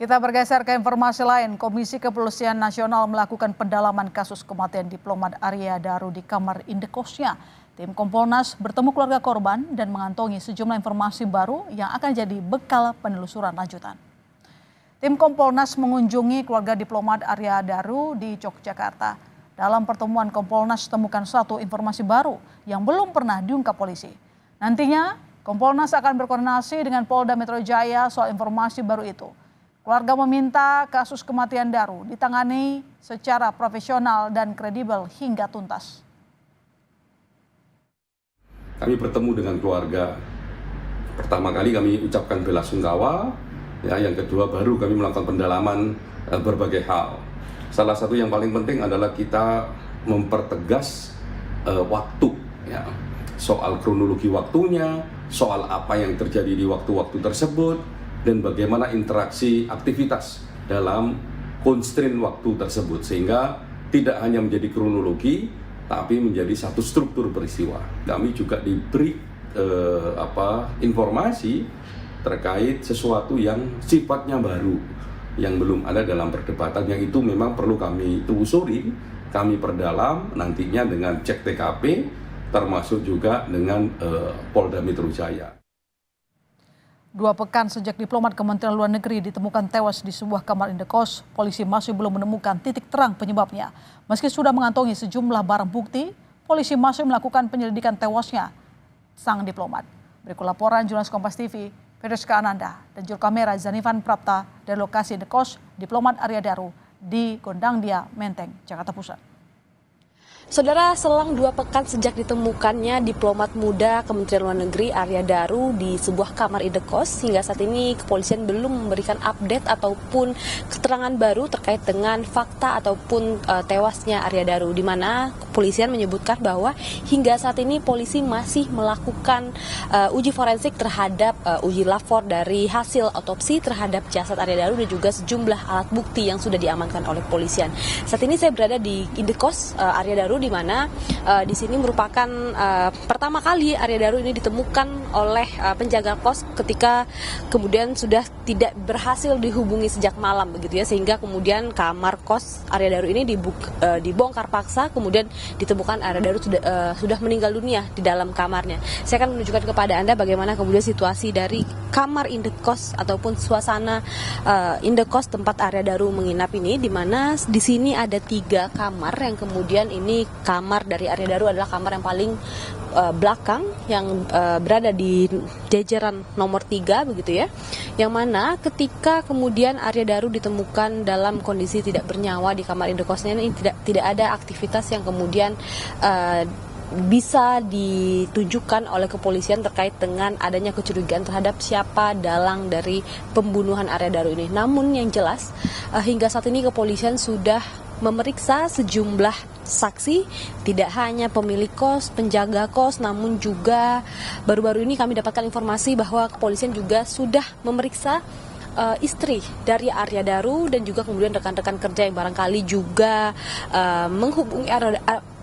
Kita bergeser ke informasi lain. Komisi Kepolisian Nasional melakukan pendalaman kasus kematian diplomat Arya Daru di kamar indekosnya. Tim Kompolnas bertemu keluarga korban dan mengantongi sejumlah informasi baru yang akan jadi bekal penelusuran lanjutan. Tim Kompolnas mengunjungi keluarga diplomat Arya Daru di Yogyakarta. Dalam pertemuan Kompolnas temukan satu informasi baru yang belum pernah diungkap polisi. Nantinya Kompolnas akan berkoordinasi dengan Polda Metro Jaya soal informasi baru itu. Keluarga meminta kasus kematian Daru ditangani secara profesional dan kredibel hingga tuntas. Kami bertemu dengan keluarga. Pertama kali kami ucapkan bela sungkawa, yang kedua baru kami melakukan pendalaman berbagai hal. Salah satu yang paling penting adalah kita mempertegas waktu, soal kronologi waktunya, soal apa yang terjadi di waktu-waktu tersebut, dan bagaimana interaksi aktivitas dalam constraint waktu tersebut, sehingga tidak hanya menjadi kronologi tapi menjadi satu struktur peristiwa. Kami juga diberi informasi terkait sesuatu yang sifatnya baru, yang belum ada dalam perdebatan, yang itu memang perlu kami telusuri, kami perdalam nantinya dengan cek TKP, termasuk juga dengan Polda Metro Jaya. 2 pekan sejak diplomat Kementerian Luar Negeri ditemukan tewas di sebuah kamar indekos, polisi masih belum menemukan titik terang penyebabnya. Meski sudah mengantongi sejumlah barang bukti, polisi masih melakukan penyelidikan tewasnya sang diplomat. Berikut laporan jurnalis Kompas TV, Firdaus Ananda, dan juru kamera Zanifan Prapta dari lokasi indekos diplomat Arya Daru di Gondangdia, Menteng, Jakarta Pusat. Saudara, selang 2 pekan sejak ditemukannya diplomat muda Kementerian Luar Negeri Arya Daru di sebuah kamar indekos, hingga saat ini kepolisian belum memberikan update ataupun keterangan baru terkait dengan fakta ataupun tewasnya Arya Daru, di mana kepolisian menyebutkan bahwa hingga saat ini polisi masih melakukan uji forensik terhadap uji lapor dari hasil otopsi terhadap jasad Arya Daru dan juga sejumlah alat bukti yang sudah diamankan oleh kepolisian. Saat ini saya berada di indekos Arya Daru, di mana di sini merupakan pertama kali Arya Daru ini ditemukan oleh penjaga kos ketika kemudian sudah tidak berhasil dihubungi sejak malam begitu ya, sehingga kemudian kamar kos Arya Daru ini dibongkar paksa, kemudian ditemukan Arya Daru sudah meninggal dunia di dalam kamarnya. Saya akan menunjukkan kepada Anda bagaimana kemudian situasi dari kamar indekos ataupun suasana indekos tempat Arya Daru menginap ini, di mana di sini ada 3 kamar yang kemudian ini kamar dari Arya Daru adalah kamar yang paling belakang yang berada di jajaran nomor 3 begitu ya, yang mana ketika kemudian Arya Daru ditemukan dalam kondisi tidak bernyawa di kamar indekosnya ini tidak ada aktivitas yang kemudian bisa ditunjukkan oleh kepolisian terkait dengan adanya kecurigaan terhadap siapa dalang dari pembunuhan Arya Daru ini. Namun yang jelas hingga saat ini kepolisian sudah memeriksa sejumlah saksi, tidak hanya pemilik kos, penjaga kos, namun juga baru-baru ini kami dapatkan informasi bahwa kepolisian juga sudah memeriksa istri dari Arya Daru dan juga kemudian rekan-rekan kerja yang barangkali juga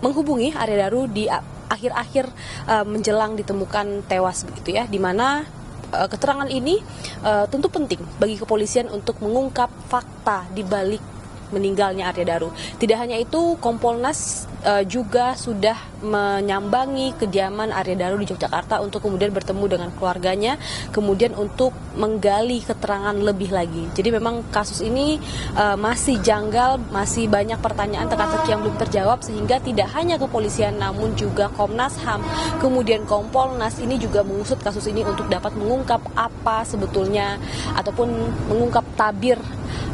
menghubungi Arya Daru di akhir-akhir menjelang ditemukan tewas begitu ya, di mana keterangan ini tentu penting bagi kepolisian untuk mengungkap fakta di balik meninggalnya Arya Daru. Tidak hanya itu, Kompolnas juga sudah menyambangi kediaman Arya Daru di Yogyakarta untuk kemudian bertemu dengan keluarganya, kemudian untuk menggali keterangan lebih lagi. Jadi memang kasus ini masih janggal, masih banyak pertanyaan teka-teki yang belum terjawab, sehingga tidak hanya kepolisian namun juga Komnas HAM, kemudian Kompolnas ini juga mengusut kasus ini untuk dapat mengungkap apa sebetulnya ataupun mengungkap tabir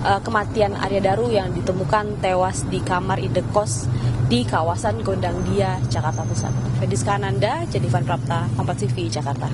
kematian Arya Daru yang ditemukan tewas di kamar indekos di kawasan Gondangdia, Jakarta Pusat. Firdaus Ananda, Zanifan Prapta, Kompas TV, Jakarta.